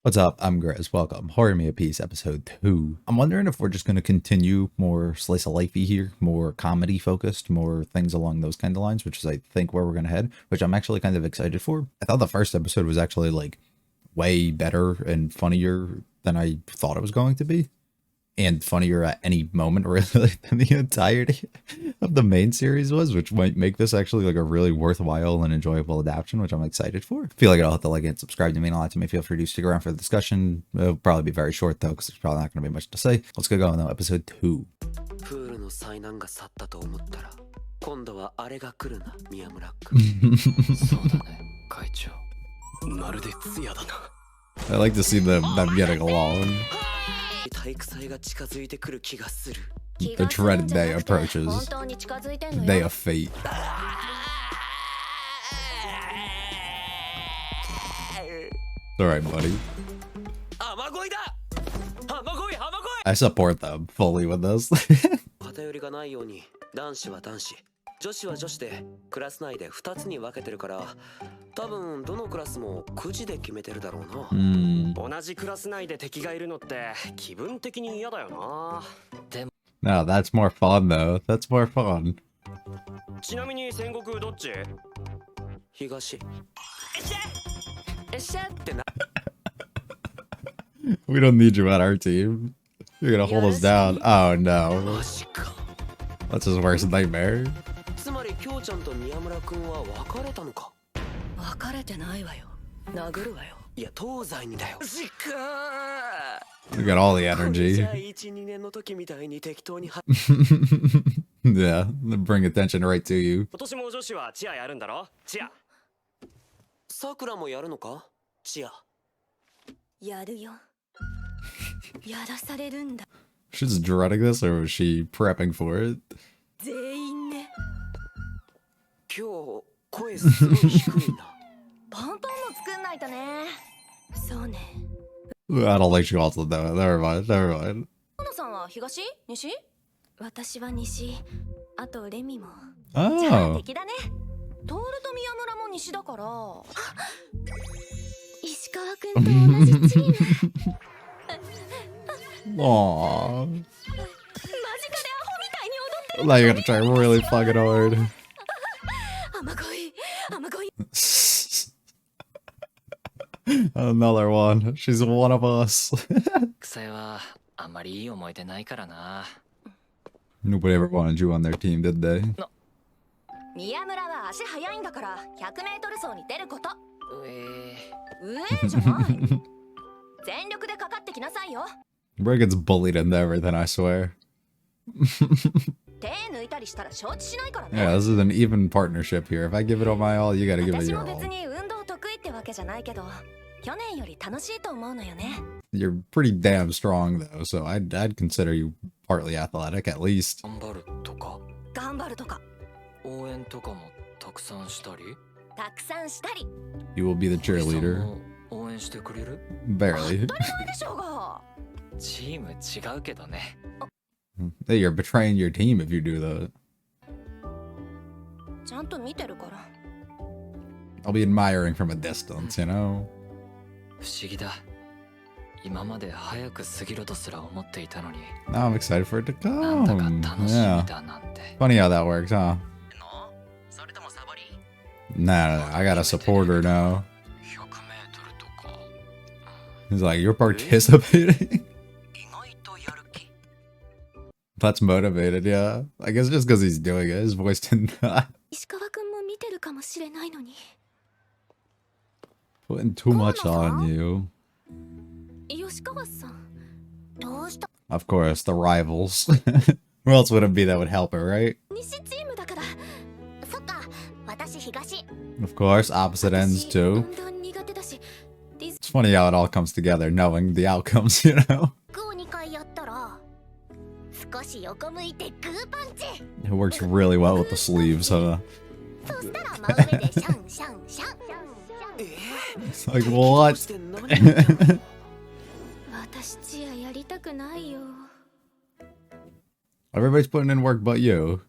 What's up? I'm Grizz. Welcome. Horimiya Piece, episode 2. I'm wondering if we're just going to continue more slice of lifey here, more comedy focused, more things along those kind of lines, which is, I think, where we're going to head, which I'm actually kind of excited for. I thought the first episode was actually, like, way better and funnier than I thought it was going to be. And funnier at any moment, really, than the entirety of the main series was, which might make this actually like a really worthwhile and enjoyable adaptation, which I'm excited for. Feel like it'll have to like and subscribe to mean a lot to me. Feel free to stick around for the discussion. It'll probably be very short though, because there's probably not going to be much to say. Let's get going though. Episode 2. プールの災難が去ったと思ったら今度はあれが来るな宮村君そうだね会長まるで艶だな I like to see them getting along. 体育祭が近づいてくる気がする The dreaded day approaches. Day of fate. Alright, buddy. 雨乞いだ雨乞い雨乞い I support them fully with this. 偏りがないように男子は男子女子は女子でクラス内で2つに分けてるから多分どのクラスもくじで決めてるだろうな同じクラス内で敵がいるのって気分的に嫌だよなでも No, that's more fun though. That's more fun. ちなみに戦国どっち東えっしゃってな We don't need you on our team. You're gonna hold us down. Oh no. マジか That's his worst nightmare. つまりきょうちゃんと宮村くんは別れたのか別れてないわよ殴るわよいや東西にだよマジか You got all the じゃ energy. あ1、2年の時みたいに適当に Yeah, bring attention right to you. 今年も女子はチアやるんだろチアさくらもやるのかチアやるよやらされるんだ She's dreading this, or was she prepping for it? 全員ね今日声すごい低いなパンパンも作んないとねそうね I don't think she wants to know it. Never mind, never mind. 小野さんは東西私は西あとレミも Oh. じゃあ敵だねトールと宮村も西だから石川くんと同じチーム Aww. 間近でアホみたいに踊って Now you're gonna try really fucking hard. 雨乞い Another one. She's one of us. 草屋はあんまりいい思い出ないからな Nobody ever wanted you on their team, did they? 宮村は足速いんだから 100m 走に出ることえじゃない全力でかかってきなさいよ Bray gets bullied into everything, I swear. 手抜いたりしたら承知しないからね Yeah, this is an even partnership here. If I give it all my all, you gotta give it 私 your も別 all. に運動得意ってわけじゃないけど去年より楽しいと思うのよね You're pretty damn strong, though, so I'd consider you partly athletic, at least. 頑張るとか頑張るとか応援とかもたくさんしたりたくさんしたり You will be the さん cheerleader. も応援してくれる Barely. 当たり前でしょうがチーム違うけどね Hey, you're betraying your team if you do that. ちゃんと見てるから I'll be admiring from a distance, you know? 不思議だ今まで早く過ぎろとすら思っていたのに Now I'm excited for it to なんだか come. 楽しみ Yeah. だなんて Funny how that works, huh? それともサボり Nah, I got a supporter now. 100m とか He's like, you're participating? 意外とやる気 That's motivated, yeah. I guess just because he's doing it, his voice did not. 石川くんも見てるかもしれないのに Putting too much on you. 吉川さんどうした Of course, the rivals. Who else would it be that would help her, right? 西チームだからそっか私東 Of course, opposite ends too. 運動苦手だし It's funny how it all comes together, knowing the outcomes, you know? グー2回やったら少し横向いてグーパンチ It works really well with the sleeves, huh? そしたら真上でシャンシャンシャン It's like, what? して何私チアやりたくないよ Everybody's putting in work but you.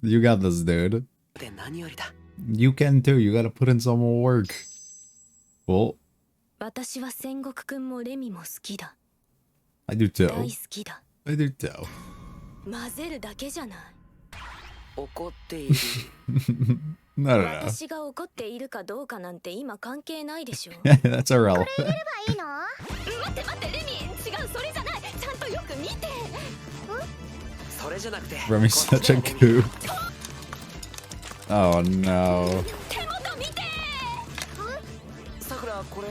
You got this, dude. で何よりだ You can too. You gotta put in some more work. Well, 私は戦国くんもレミも好きだ。 I do 大 too. 好きだ。 I do too. 混ぜるだけじゃない。怒っている。No, no, no. 私が怒っているかどうかなんて今関係ないでしょ。 That's irrelevant. いいの？待って待って、レミ、違う、それじゃない。ちゃんとよく見て。それじゃなくて。 Remy's such a goof. Oh no. 手元見て。さくら、これ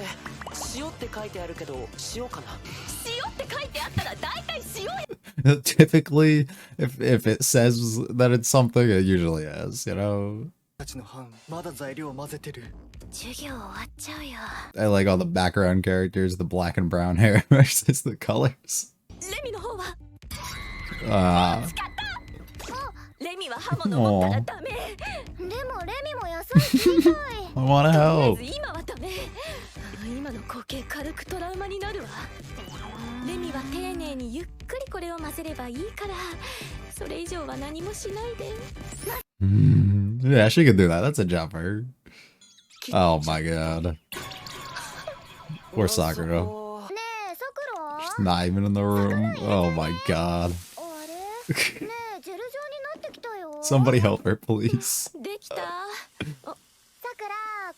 塩って書いてあるけど塩かな。塩って書いてあったら大体塩や。 Typically, if it says that it's something, it usually is, you know? たちの班まだ材料を混ぜてる。授業終わっちゃうよ。 I like all the background characters, the black and brown hair versus the colors. レミの方は Ah. レミは刃物持ったらダメ。でもレミも優しいみたい。 I wanna と help. りあえず今はダメ。今の光景軽くトラウマになるわ。レミは丁寧にゆっくりこれを混ぜればいいから、それ以上は何もしないで。 Yeah, she could do that. That's a jumper. Oh my god. Poor Sakura. ねえさく She's ら。not even in the room. Oh my god. あれ？ねえジェル状になってきたよ。 Somebody help her, please. できた。さくら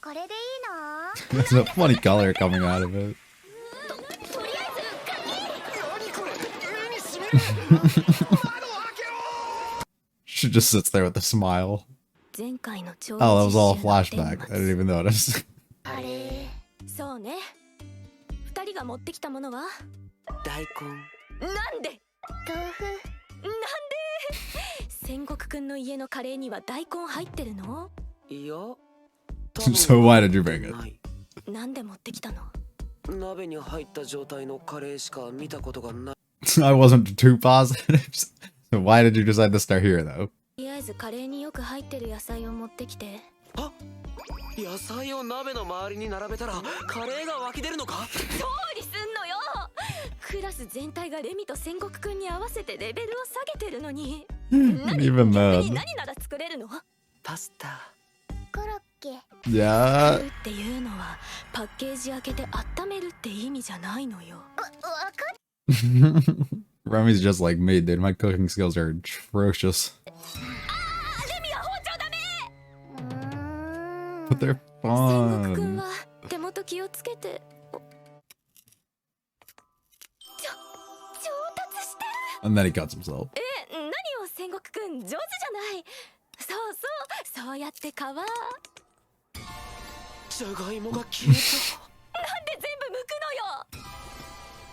これでいいの？ There's a funny color coming out of it. とりあえず何これ？目にしみる。 She just sits there with a smile. 前回の調 Oh, that was all a 実習の flashback. 顛 I 末 didn't even notice. あれ。そうね。二人が持ってきたものは大根。なんで？豆腐。なんで？戦国くんの家のカレーには大根入ってるの？いや。 So why did you bring it? ない。なんで持ってきたの？鍋に入った状態のカレーしか見たことがない。 I wasn't too positive. So why did you decide to start here, though? とりあえずカレーによく入ってる野菜を持ってきて。あ、野菜を鍋の周りに並べたらカレーが湧き出るのか？調理すんのよ。クラス全体がレミと戦国くんに合わせてレベルを下げてるのに。 Even 逆に then. 何なら作れるの？パスタ。コロッケ。 Yeah. 作るっていうのはパッケージ開けて温めるって意味じゃないのよ。わかっ Remy's just like me, dude. My cooking skills are atrocious. レミは包丁ダメ。But they're 戦国くん fun. は手元気をつけて。上達してる。 And then he cuts himself. 何を戦国くん上手じゃない。そうそう、そうやって皮。なんでじゃがいもが消えた。全部剥くのよ。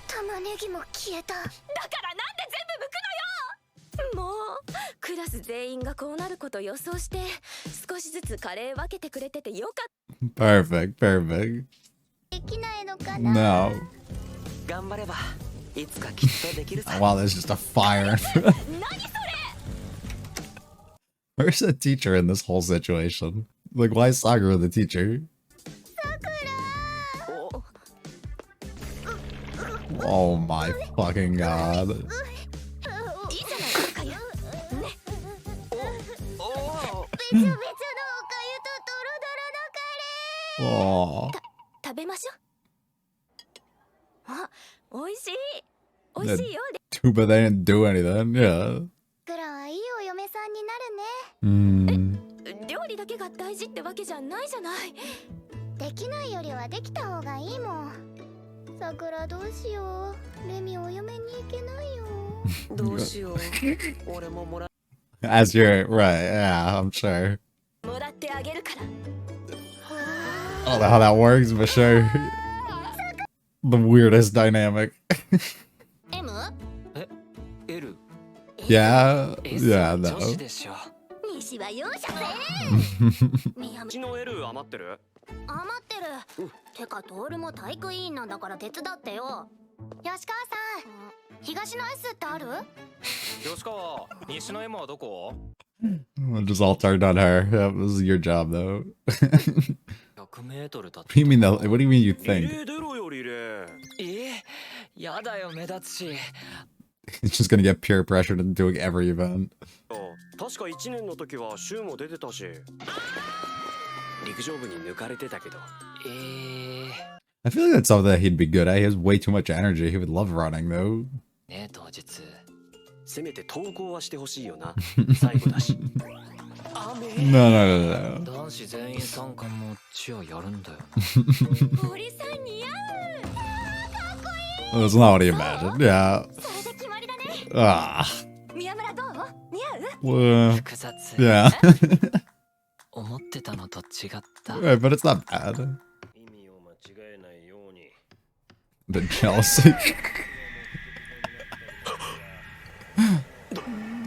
玉ねぎも消えた。だからなんで全部剥くのよ。もうクラス全員がこうなること予想して少しずつカレー分けてくれててよかっ Perfect, perfect. できないのかな。 No. 頑張ればいつかきっとできるさ。 Wow, there's just a fire. た。何それ。 Where's the teacher in this whole situation? Like, why is Sakura the teacher? お Oh my fucking god. いいじゃないかよ。ね。おべちゃべちゃのおかゆとドロドロのカレー。 Oh. 食べましょう。あ、美味しい。美味しいよ。 Too bad they didn't do anything. Yeah. くらはいいお嫁さんになるね。 料理だけが大事ってわけじゃないじゃない。できないよりはできた方がいいもん。さくらどうしよう。レミお嫁に行けないよ。どうしよう。俺ももら As you're right, yeah, I'm sure. もらってあげるから。 I don't know how that works, but sure. The weirdest dynamic. M？ L。 Yeah, S yeah, 女子 no. でしょ。西は容赦ぜ。みやうちの L 余ってる？余ってる。てかトールも体育委員なんだから手伝ってよ。吉川さん、東の S ってある？吉川、西の M はどこ？ Just all turned on her. Yeah, this is your job, though. 100メートルだっ What do you mean, though? What do you mean you リ think? レー出ろよリレー。やだよ目立つし。 It's just gonna get peer pressured into doing every event. 確か1年の時は週も出てたし。陸上部に抜かれてたけど。I feel like that's something that he'd be good at. He has way too much energy. He would love running though. ね当日せめて投稿はしてほしいよな最後だし No, no, no, no. 男子全員参加もチアやるんだよ堀さん似合う。 That's not what he imagined. Yeah. それで決まりだね。 Ah. 宮村どう？似合う？ Well, 複雑 yeah. 思ってたのと違った Right, but it's not bad. 意味を間違えないように The jealousy.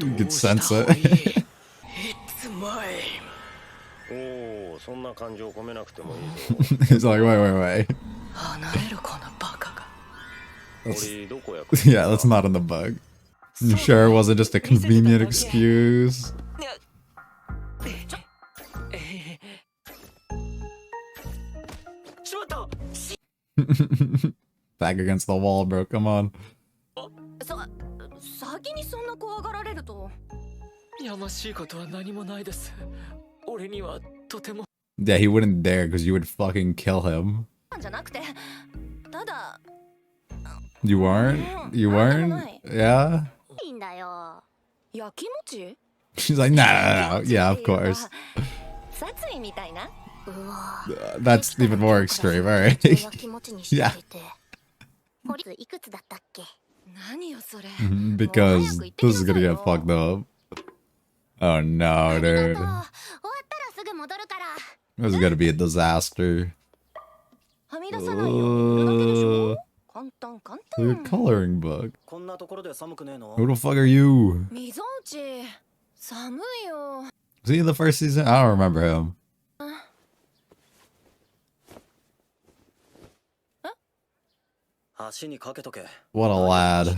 You could sense it. It's mine おおそんな感情込めなくてもいいぞ He's like, wait. 離れるこのバカが 俺どこや Yeah, that's not in the bug. You sure it wasn't just a convenient excuse? しまった Back against the wall, bro. Come on. 先にそんな怖がられると。やましいことは何もないです俺にはとても Yeah, he wouldn't dare because you would fucking kill him. じゃなくて、ただ You weren't? You weren't? Yeah? いいんだよ。焼き餅？ She's like, nah, no, no. Yeah, of course. 殺意みたいな。うわ。 That's even more extreme, alright? 焼き餅にしてあげて。堀いくつだったっけ？何よそれ。 Because this is gonna get fucked up. Oh no, あり dude. がとう。終わったらすぐ戻るから。 This is gonna be a disaster. はみ出さないように塗るだけでしょ。簡単簡 Your 単。 coloring book. こんなところで寒くねえの Who the fuck are you? 溝内、寒いよ。 Was he in the first season? I don't remember him. 橋にかけとけ What a lad.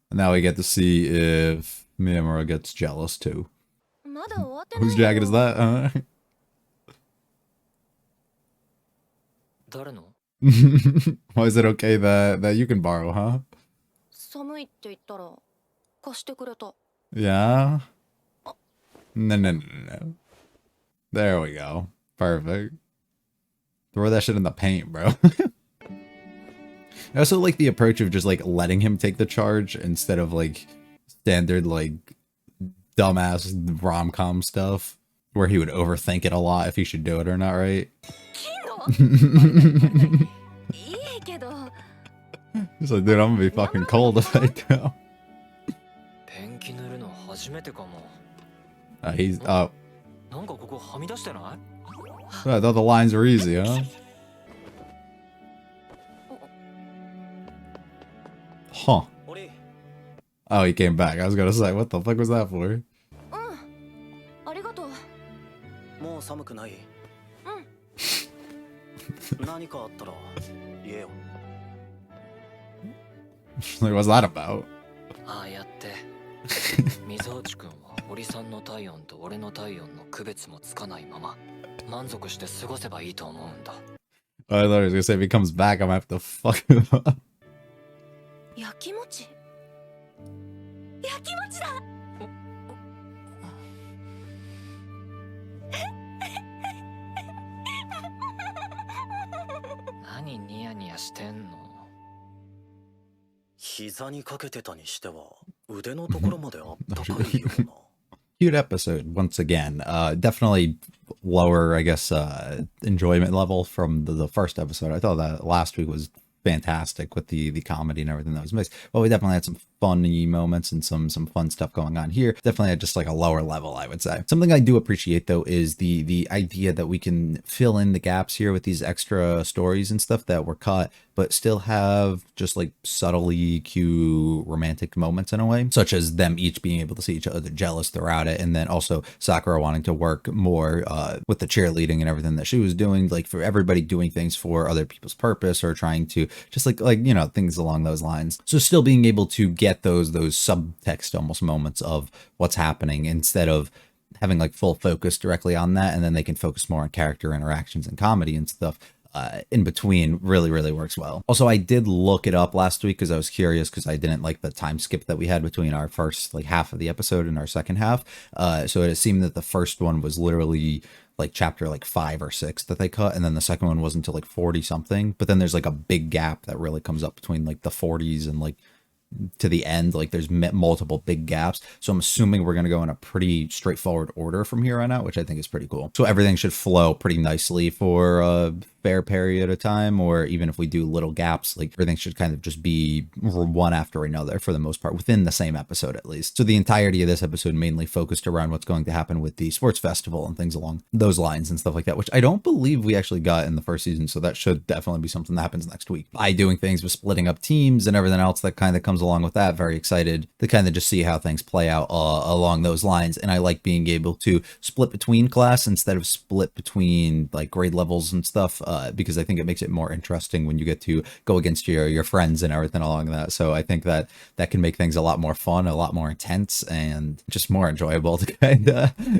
Now we get to see if Miyamura gets jealous too. まだ終わってないよ。 Whose jacket is that? Huh? 誰の Why is it okay that you can borrow, huh? 寒いって言ったら貸してくれた。 Yeah? No, no, no, no. There we go. Perfect. Throw that shit in the paint, bro. I also like the approach of just like letting him take the charge instead of like standard like dumbass rom-com stuff where he would overthink it a lot if he should do it or not, right? いいけど。 He's like, dude, I'm gonna be fucking cold if I do. ペンキ塗るの初めてかも He's なんかここはみ出してない I thought the lines were easy, huh? Huh. 堀 Oh, he came back. I was gonna say, what the fuck was that for? うん。ありがとう。もう寒くない何かあったら言えよ Like, what's that about? ああやって溝内くんは堀さんの体温と俺の体温の区別もつかないまま満足して過ごせばいいと思うんだ I thought he was gonna say if he comes back, I'm gonna have to fuck him up. 焼き餅。焼き餅だ。何ニヤニヤしてんの膝にかけてたにしては腕のところまであったかいような Cute episode once again. Definitely lower, I guess, enjoyment level from the first episode. I thought that last week was fantastic with the comedy and everything that was mixed. Well, we definitely had some funny moments and some fun stuff going on here. Definitely at just like a lower level, I would say. Something I do appreciate though is the idea that we can fill in the gaps here with these extra stories and stuff that were cut, but still have just like subtly cute romantic moments in a way, such as them each being able to see each other jealous throughout it, and then also Sakura wanting to work more with the cheerleading and everything that she was doing, like for everybody doing things for other people's purpose or trying to just like you know, things along those lines. So still being able to get those subtext almost moments of what's happening instead of having like full focus directly on that, and then they can focus more on character interactions and comedy and stuff in between really works well. Also, I did look it up last week because I was curious, because I didn't like the time skip that we had between our first like half of the episode and our second half. So it seemed that the first one was literally like chapter like 5 or 6 that they cut, and then the second one was until like 40 something. But then there's like a big gap that really comes up between like the 40s and like to the end. Like there's multiple big gaps, so I'm assuming we're going to go in a pretty straightforward order from here on out, which I think is pretty cool. So everything should flow pretty nicely for a fair period of time, or even if we do little gaps, like everything should kind of just be one after another for the most part within the same episode at least. So the entirety of this episode mainly focused around what's going to happen with the sports festival and things along those lines and stuff like that, which I don't believe we actually got in the first season, so that should definitely be something that happens next week. By doing things with splitting up teams and everything else that kind of comes along with that, very excited to kind of just see how things play out along those lines. And I like being able to split between class instead of split between like grade levels and stuff, because I think it makes it more interesting when you get to go against your friends and everything along that. So I think that can make things a lot more fun, a lot more intense, and just more enjoyable to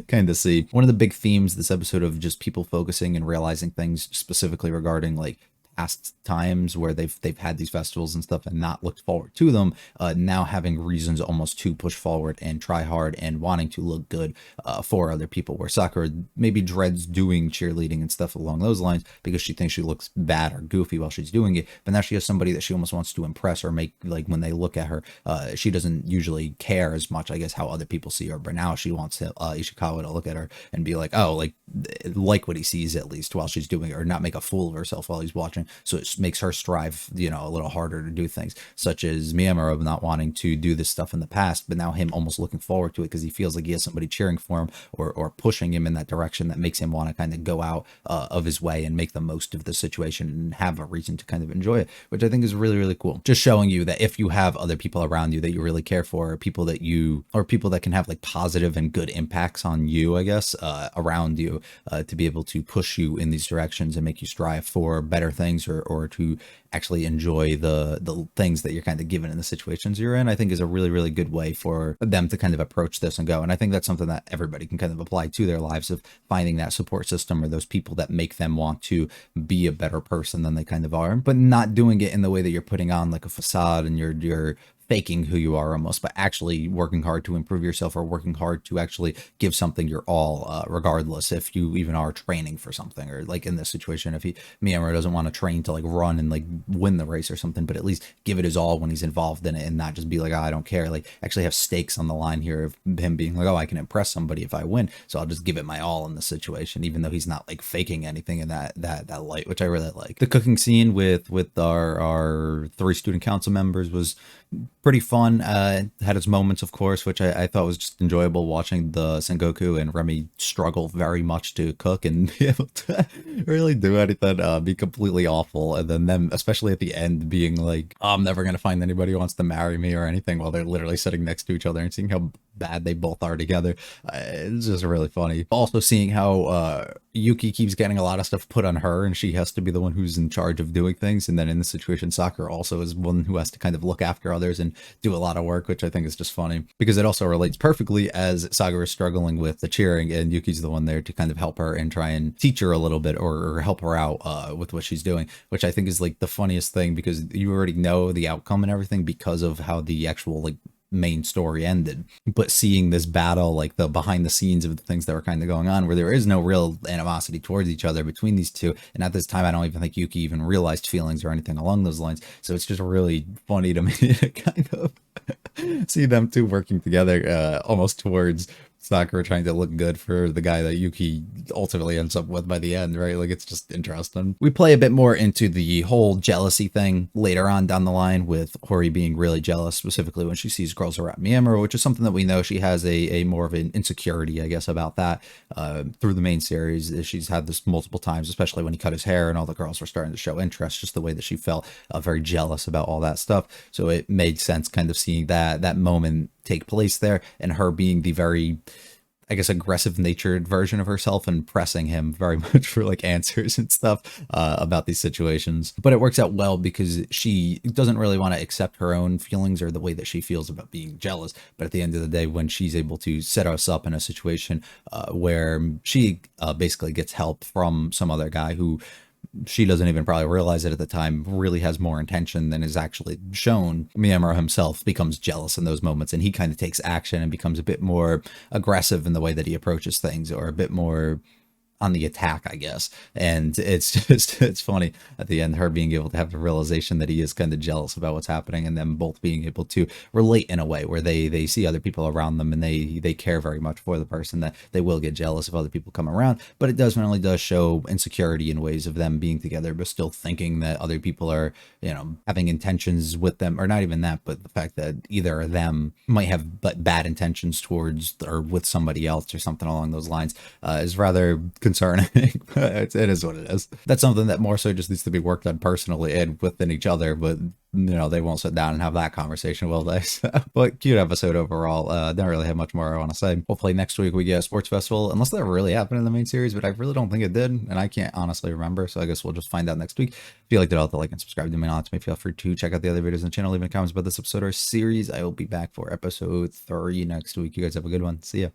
kind of see. One of the big themes this episode of just people focusing and realizing things specifically regarding like past times where they've had these festivals and stuff and not looked forward to them, now having reasons almost to push forward and try hard and wanting to look good for other people, where Sakura maybe dreads doing cheerleading and stuff along those lines because she thinks she looks bad or goofy while she's doing it, but now she has somebody that she almost wants to impress or make, like when they look at her, she doesn't usually care as much, I guess, how other people see her, but now she wants Ishikawa to look at her and be like, oh, like what he sees at least while she's doing it, or not make a fool of herself while he's watching. So it makes her strive, a little harder to do things, such as Miyamura not wanting to do this stuff in the past, but now him almost looking forward to it because he feels like he has somebody cheering for him or pushing him in that direction that makes him want to kind of go out of his way and make the most of the situation and have a reason to kind of enjoy it, which I think is really, really cool. Just showing you that if you have other people around you that you really care for, or people that can have like positive and good impacts on you, I guess, around you, to be able to push you in these directions and make you strive for better things, or to actually enjoy the things that you're kind of given in the situations you're in, I think is a really, really good way for them to kind of approach this and go. And I think that's something that everybody can kind of apply to their lives, of finding that support system or those people that make them want to be a better person than they kind of are, but not doing it in the way that you're putting on like a facade and you're faking who you are almost, but actually working hard to improve yourself, or working hard to actually give something your all, regardless if you even are training for something, or like in this situation, if Miyamura doesn't want to train to like run and like win the race or something, but at least give it his all when he's involved in it, and not just be like, oh, I don't care, like actually have stakes on the line here of him being like, oh, I can impress somebody if I win, so I'll just give it my all in the situation, even though he's not like faking anything in that light, which I really like. The cooking scene with our 3 student council members was pretty fun. Had its moments, of course, which I thought was just enjoyable, watching the Sengoku and Remy struggle very much to cook and be able to really do anything, be completely awful, and then them, especially at the end, being like, oh, I'm never gonna find anybody who wants to marry me or anything, while they're literally sitting next to each other and seeing how bad they both are together. It's just really funny. Also seeing how Yuki keeps getting a lot of stuff put on her, and she has to be the one who's in charge of doing things, and then in this situation Sakura also is one who has to kind of look after others and do a lot of work, which I think is just funny because it also relates perfectly as Sakura is struggling with the cheering, and Yuki's the one there to kind of help her and try and teach her a little bit, or help her out with what she's doing, which I think is like the funniest thing, because you already know the outcome and everything because of how the actual like main story ended, but seeing this battle, like the behind the scenes of the things that were kind of going on, where there is no real animosity towards each other between these two, and at this time I don't even think Yuki even realized feelings or anything along those lines, so it's just really funny to me to kind of see them two working together, almost towards Sakura trying to look good for the guy that Yuki ultimately ends up with by the end, right? Like, it's just interesting. We play a bit more into the whole jealousy thing later on down the line, with Hori being really jealous, specifically when she sees girls around Miyamura, which is something that we know she has a more of an insecurity, I guess, about that through the main series. She's had this multiple times, especially when he cut his hair and all the girls were starting to show interest, just the way that she felt very jealous about all that stuff. So it made sense kind of seeing that moment take place there, and her being the very, I guess, aggressive natured version of herself and pressing him very much for like answers and stuff about these situations. But it works out well because she doesn't really want to accept her own feelings or the way that she feels about being jealous. But at the end of the day, when she's able to set us up in a situation where she basically gets help from some other guy who she doesn't even probably realize it at the time, really has more intention than is actually shown, Miyamura himself becomes jealous in those moments, and he kind of takes action and becomes a bit more aggressive in the way that he approaches things, or a bit more, on the attack, I guess. And it's just, it's funny at the end, her being able to have the realization that he is kind of jealous about what's happening, and them both being able to relate in a way where they see other people around them, and they care very much for the person, that they will get jealous if other people come around. But it definitely does show insecurity in ways of them being together, but still thinking that other people are, you know, having intentions with them, or not even that, but the fact that either of them might have bad intentions towards or with somebody else or something along those lines, is rather concerning. But it is what it is. That's something that more so just needs to be worked on personally and within each other, but you know, they won't sit down and have that conversation, will they? So, but cute episode overall. Don't really have much more I want to say. Hopefully next week we get a sports festival, unless that really happened in the main series, but I really don't think it did, and I can't honestly remember, so I guess we'll just find out next week. If you liked it, I'll like and subscribe to me. To me, feel free to check out the other videos on the channel, leave in the comments about this episode or series. I will be back for episode 3 next week. You guys have a good one. See ya.